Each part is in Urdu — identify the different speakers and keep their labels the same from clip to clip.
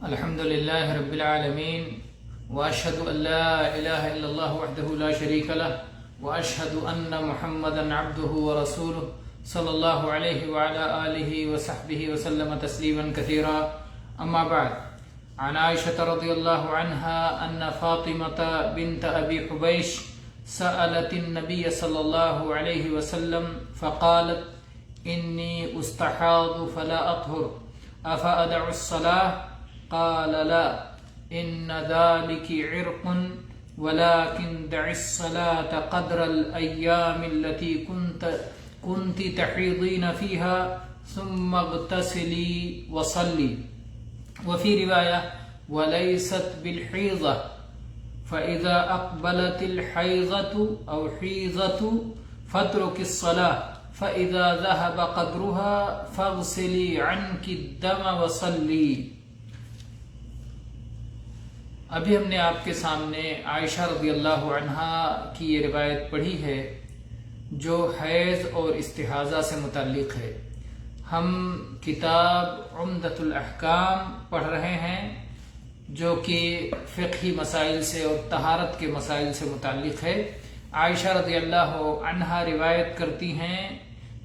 Speaker 1: الحمد لله رب العالمين وأشهد أن لا إله إلا الله وحده لا شريك له وأشهد أن محمدا عبده ورسوله صلى الله عليه وعلى آله وصحبه وسلم تسليما كثيرا. أما بعد، عن عائشة رضي الله عنها أن فاطمة بنت أبي حبيش سألت النبي صلى الله عليه وسلم فقالت: إني أستحاض فلا أطهر أفأدع الصلاة؟ قال: لا، إن ذلك عرق، ولكن دع الصلاة قدر الأيام التي كنت تحيضين فيها ثم اغتسلي وصلي. وفي رواية: وليست بالحيضة، فإذا أقبلت الحيضة أو حيضة فاترك الصلاة، فإذا ذهب قدرها فاغسلي عنك الدم وصلي. ابھی ہم نے آپ کے سامنے عائشہ رضی اللہ عنہا کی یہ روایت پڑھی ہے جو حیض اور استحاضہ سے متعلق ہے. ہم کتاب عمدۃ الاحکام پڑھ رہے ہیں جو کہ فقہی مسائل سے اور طہارت کے مسائل سے متعلق ہے. عائشہ رضی اللہ عنہا روایت کرتی ہیں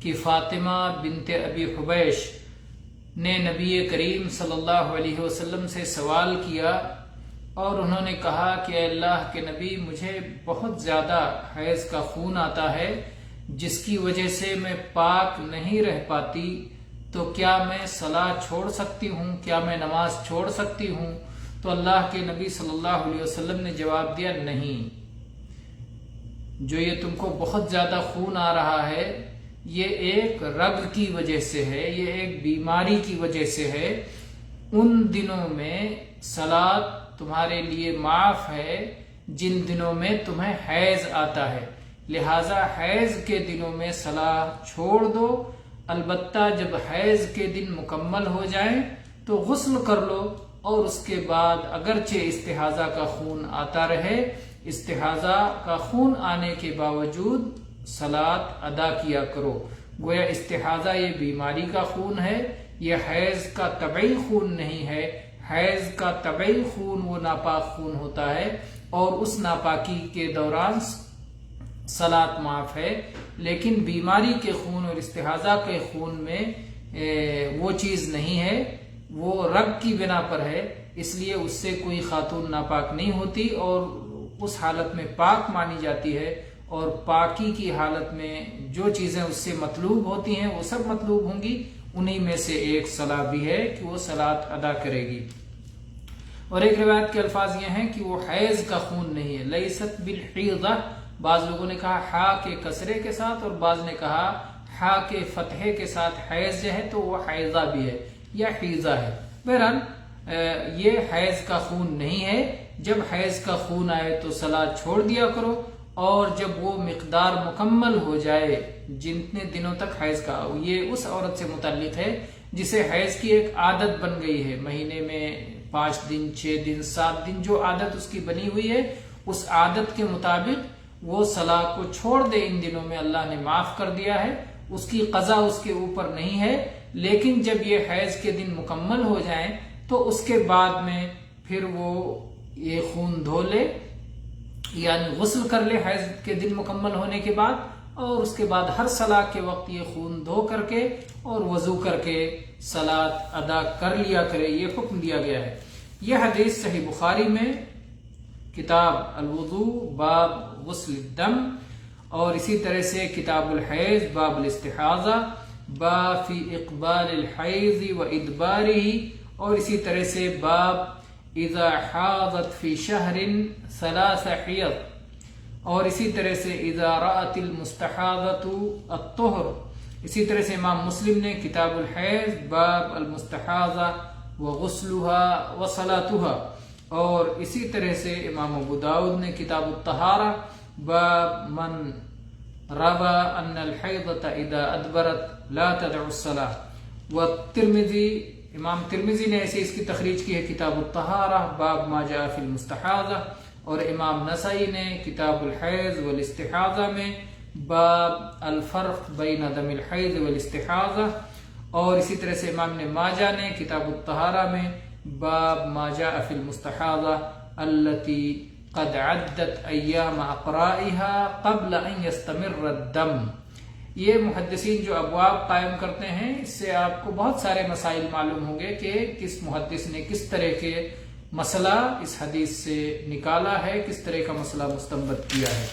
Speaker 1: کہ فاطمہ بنت ابی حبیش نے نبی کریم صلی اللہ علیہ وسلم سے سوال کیا اور انہوں نے کہا کہ اے اللہ کے نبی، مجھے بہت زیادہ حیض کا خون آتا ہے جس کی وجہ سے میں پاک نہیں رہ پاتی، تو کیا میں صلاۃ چھوڑ سکتی ہوں؟ کیا میں نماز چھوڑ سکتی ہوں؟ تو اللہ کے نبی صلی اللہ علیہ وسلم نے جواب دیا: نہیں، جو یہ تم کو بہت زیادہ خون آ رہا ہے یہ ایک رگ کی وجہ سے ہے، یہ ایک بیماری کی وجہ سے ہے. ان دنوں میں صلاۃ تمہارے لیے معاف ہے جن دنوں میں تمہیں حیض آتا ہے، لہٰذا حیض کے دنوں میں صلاۃ چھوڑ دو. البتہ جب حیض کے دن مکمل ہو جائیں تو غسل کر لو، اور اس کے بعد اگرچہ استحاضہ کا خون آتا رہے، استحاضہ کا خون آنے کے باوجود صلاۃ ادا کیا کرو. گویا استحاضہ یہ بیماری کا خون ہے، یہ حیض کا طبعی خون نہیں ہے. حیض کا طبعی خون وہ ناپاک خون ہوتا ہے اور اس ناپاکی کے دوران صلاۃ معاف ہے، لیکن بیماری کے خون اور استحاضہ کے خون میں وہ چیز نہیں ہے، وہ رگ کی بنا پر ہے، اس لیے اس سے کوئی خاتون ناپاک نہیں ہوتی اور اس حالت میں پاک مانی جاتی ہے. اور پاکی کی حالت میں جو چیزیں اس سے مطلوب ہوتی ہیں وہ سب مطلوب ہوں گی، انہی میں سے ایک صلاح بھی ہے کہ وہ صلاۃ ادا کرے گی. اور ایک روایت کے الفاظ یہ ہیں کہ وہ حیض کا خون نہیں ہے. لیست بالحیضہ، بعض لوگوں نے کہا ہا کے کسرے کے ساتھ اور بعض نے کہا ہا کے فتحے کے ساتھ حیض جو ہے تو وہ حیضہ بھی ہے یا حیضہ ہے. بہرحال یہ حیض کا خون نہیں ہے. جب حیض کا خون آئے تو صلاۃ چھوڑ دیا کرو، اور جب وہ مقدار مکمل ہو جائے جتنے دنوں تک حیض کا، یہ اس عورت سے متعلق ہے جسے حیض کی ایک عادت بن گئی ہے، مہینے میں 5 دن 6 دن 7 دن جو عادت اس کی بنی ہوئی ہے، اس عادت کے مطابق وہ صلاۃ کو چھوڑ دے. ان دنوں میں اللہ نے معاف کر دیا ہے، اس کی قضا اس کے اوپر نہیں ہے. لیکن جب یہ حیض کے دن مکمل ہو جائیں تو اس کے بعد میں پھر وہ یہ خون دھو لے، یعنی غسل کر لے حیض کے دن مکمل ہونے کے بعد، اور اس کے بعد ہر صلاۃ کے وقت یہ خون دھو کر کے اور وضو کر کے صلاۃ ادا کر لیا کرے. یہ حکم دیا گیا ہے. یہ حدیث صحیح بخاری میں کتاب الوضوء باب غسل الدم، اور اسی طرح سے کتاب الحیض باب الاستحاضہ باب فی اقبال الحیض و ادبارہ، اور اسی طرح سے باب اذا حاضت فی شہر 3 حیض، اور اسی طرح سے اذا رأت المستحاضۃ الطہر. اسی طرح سے امام مسلم نے کتاب الحیض باب المستحاضہ وغسلها وصلاتها، اور اسی طرح سے امام ابو داؤد نے کتاب الطہارہ باب من روى ان الحیضۃ اذا ادبرت لا تدع الصلاۃ. والترمذی، امام ترمذی نے ایسے اس کی تخریج کی ہے کتاب الطہارہ باب ما جاء فی المستحاضہ، اور امام نسائی نے کتاب الحیض والاستحاضہ میں باب الفرق بین دم الحیض والاستحاضہ، اور اسی طرح سے امام نے ماجہ نے کتاب الطہارہ میں باب ما جاء فی المستحاضہ التي قد عدت ایام اقرائها قبل ان يستمر الدم. یہ محدثین جو ابواب قائم کرتے ہیں اس سے آپ کو بہت سارے مسائل معلوم ہوں گے کہ کس محدث نے کس طرح کے مسئلہ اس حدیث سے نکالا ہے، کس طرح کا مسئلہ مستنبط کیا ہے.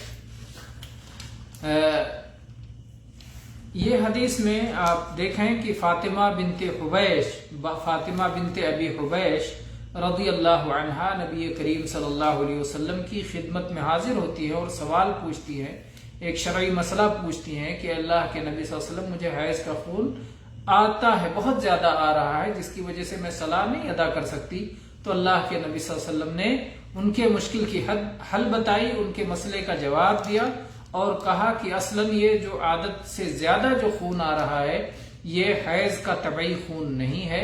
Speaker 1: یہ حدیث میں آپ دیکھیں کہ فاطمہ بنت ابی حبیش رضی اللہ عنہا نبی کریم صلی اللہ علیہ وسلم کی خدمت میں حاضر ہوتی ہے اور سوال پوچھتی ہے، ایک شرعی مسئلہ پوچھتی ہیں کہ اللہ کے نبی صلی اللہ علیہ وسلم مجھے حیض کا خون آتا ہے، بہت زیادہ آ رہا ہے، جس کی وجہ سے میں صلاۃ نہیں ادا کر سکتی. تو اللہ کے نبی صلی اللہ علیہ وسلم نے ان کے مشکل کی حل بتائی، ان کے مسئلے کا جواب دیا اور کہا کہ اصلاً یہ جو عادت سے زیادہ جو خون آ رہا ہے یہ حیض کا طبعی خون نہیں ہے.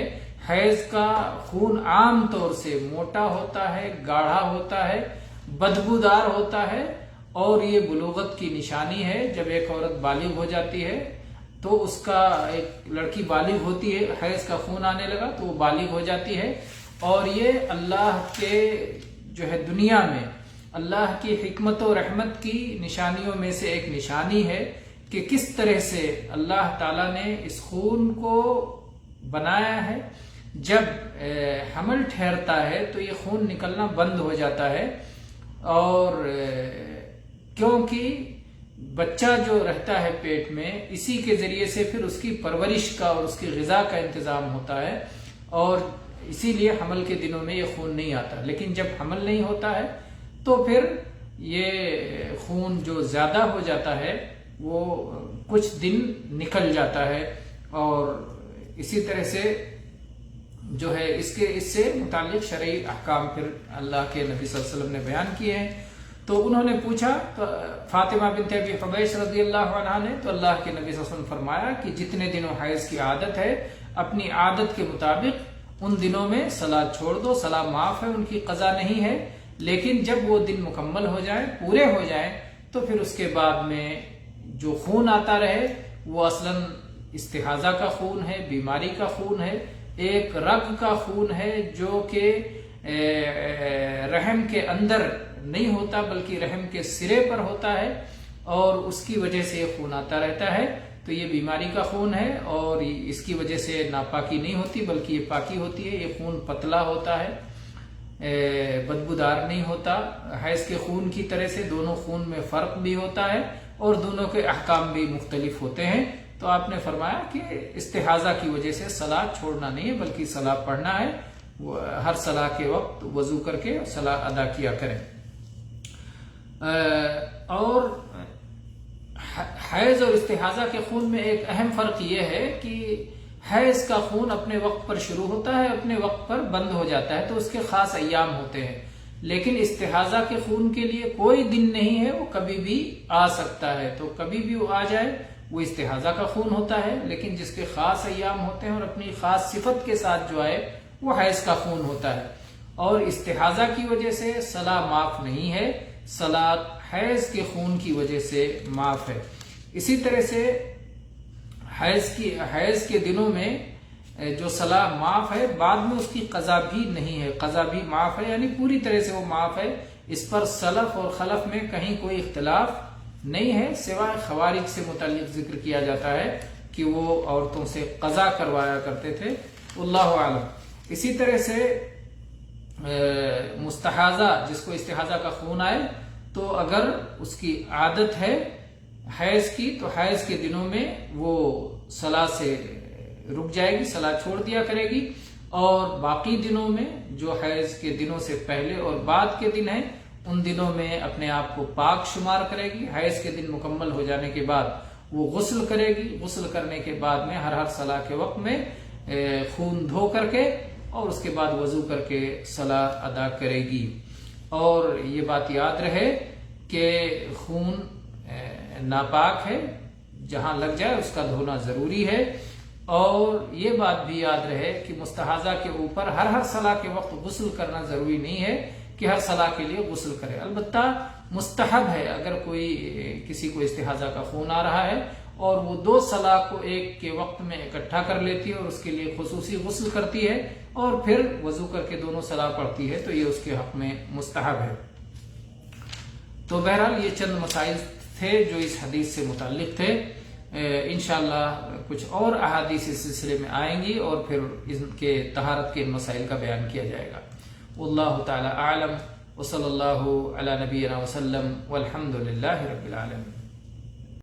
Speaker 1: حیض کا خون عام طور سے موٹا ہوتا ہے، گاڑھا ہوتا ہے، بدبودار ہوتا ہے اور یہ بلوغت کی نشانی ہے. جب ایک عورت بالغ ہو جاتی ہے تو اس کا، ایک لڑکی بالغ ہوتی ہے، حیض کا خون آنے لگا تو وہ بالغ ہو جاتی ہے. اور یہ اللہ کے جو ہے دنیا میں اللہ کی حکمت و رحمت کی نشانیوں میں سے ایک نشانی ہے کہ کس طرح سے اللہ تعالیٰ نے اس خون کو بنایا ہے. جب حمل ٹھہرتا ہے تو یہ خون نکلنا بند ہو جاتا ہے اور کیونکہ بچہ جو رہتا ہے پیٹ میں اسی کے ذریعے سے پھر اس کی پرورش کا اور اس کی غذا کا انتظام ہوتا ہے اور اسی لیے حمل کے دنوں میں یہ خون نہیں آتا. لیکن جب حمل نہیں ہوتا ہے تو پھر یہ خون جو زیادہ ہو جاتا ہے وہ کچھ دن نکل جاتا ہے. اور اسی طرح سے جو ہے اس سے متعلق شرعی احکام پھر اللہ کے نبی صلی اللہ علیہ وسلم نے بیان کیے ہیں. تو انہوں نے پوچھا تو فاطمہ بنت ابی حبیش رضی اللہ عنہا نے، تو اللہ کے نبی صلی اللہ علیہ وسلم نے فرمایا کہ جتنے دنوں حیض کی عادت ہے اپنی عادت کے مطابق ان دنوں میں صلاۃ چھوڑ دو، صلاۃ معاف ہے، ان کی قضا نہیں ہے. لیکن جب وہ دن مکمل ہو جائیں، پورے ہو جائیں، تو پھر اس کے بعد میں جو خون آتا رہے وہ اصلاً استحاضہ کا خون ہے، بیماری کا خون ہے، ایک رگ کا خون ہے جو کہ رحم کے اندر نہیں ہوتا بلکہ رحم کے سرے پر ہوتا ہے اور اس کی وجہ سے یہ خون آتا رہتا ہے. تو یہ بیماری کا خون ہے اور اس کی وجہ سے ناپاکی نہیں ہوتی بلکہ یہ پاکی ہوتی ہے. یہ خون پتلا ہوتا ہے، بدبودار نہیں ہوتا. حیض کے خون کی طرح سے دونوں خون میں فرق بھی ہوتا ہے اور دونوں کے احکام بھی مختلف ہوتے ہیں. تو آپ نے فرمایا کہ استحاضہ کی وجہ سے صلاۃ چھوڑنا نہیں ہے بلکہ صلاۃ پڑھنا ہے. ہر صلاۃ کے وقت وضو کر کے صلاۃ ادا کیا کریں. اور حیض اور استحاضہ کے خون میں ایک اہم فرق یہ ہے کہ حیض کا خون اپنے وقت پر شروع ہوتا ہے، اپنے وقت پر بند ہو جاتا ہے، تو اس کے خاص ایام ہوتے ہیں. لیکن استحاضہ کے خون کے لیے کوئی دن نہیں ہے، وہ کبھی بھی آ سکتا ہے. تو کبھی بھی وہ آ جائے وہ استحاضہ کا خون ہوتا ہے. لیکن جس کے خاص ایام ہوتے ہیں اور اپنی خاص صفت کے ساتھ جو آئے وہ حیض کا خون ہوتا ہے. اور استحاضہ کی وجہ سے صلاۃ معاف نہیں ہے، صلاۃ حیض کے خون کی وجہ سے معاف ہے. اسی طرح سے حیض کے دنوں میں جو صلاۃ معاف ہے بعد میں اس کی قضا بھی نہیں ہے، قضا بھی معاف ہے، یعنی پوری طرح سے وہ معاف ہے. اس پر سلف اور خلف میں کہیں کوئی اختلاف نہیں ہے، سوائے خوارج سے متعلق ذکر کیا جاتا ہے کہ وہ عورتوں سے قضا کروایا کرتے تھے، واللہ اعلم. اسی طرح سے مستحاضہ جس کو استحاضہ کا خون آئے تو اگر اس کی عادت ہے حیض کی تو حیض کے دنوں میں وہ صلاۃ سے رک جائے گی، صلاۃ چھوڑ دیا کرے گی. اور باقی دنوں میں جو حیض کے دنوں سے پہلے اور بعد کے دن ہیں ان دنوں میں اپنے آپ کو پاک شمار کرے گی. حیض کے دن مکمل ہو جانے کے بعد وہ غسل کرے گی. غسل کرنے کے بعد میں ہر صلاۃ کے وقت میں خون دھو کر کے اور اس کے بعد وضو کر کے صلاۃ ادا کرے گی. اور یہ بات یاد رہے کہ خون ناپاک ہے، جہاں لگ جائے اس کا دھونا ضروری ہے. اور یہ بات بھی یاد رہے کہ مستحاضہ کے اوپر ہر صلاۃ کے وقت غسل کرنا ضروری نہیں ہے کہ ہر صلاۃ کے لیے غسل کرے. البتہ مستحب ہے اگر کوئی کسی کو استحاضہ کا خون آ رہا ہے اور وہ 2 صلاح کو ایک کے وقت میں اکٹھا کر لیتی ہے اور اس کے لیے خصوصی غسل کرتی ہے اور پھر وضو کر کے دونوں صلاح پڑھتی ہے تو یہ اس کے حق میں مستحب ہے۔ تو بہرحال یہ چند مسائل تھے جو اس حدیث سے متعلق تھے۔ انشاءاللہ کچھ اور احادیث اس سلسلے میں آئیں گی اور پھر ان کے طہارت کے مسائل کا بیان کیا جائے گا۔ واللہ تعالی اعلم وصلی اللہ علی نبینا وسلم والحمد للہ رب العالمین۔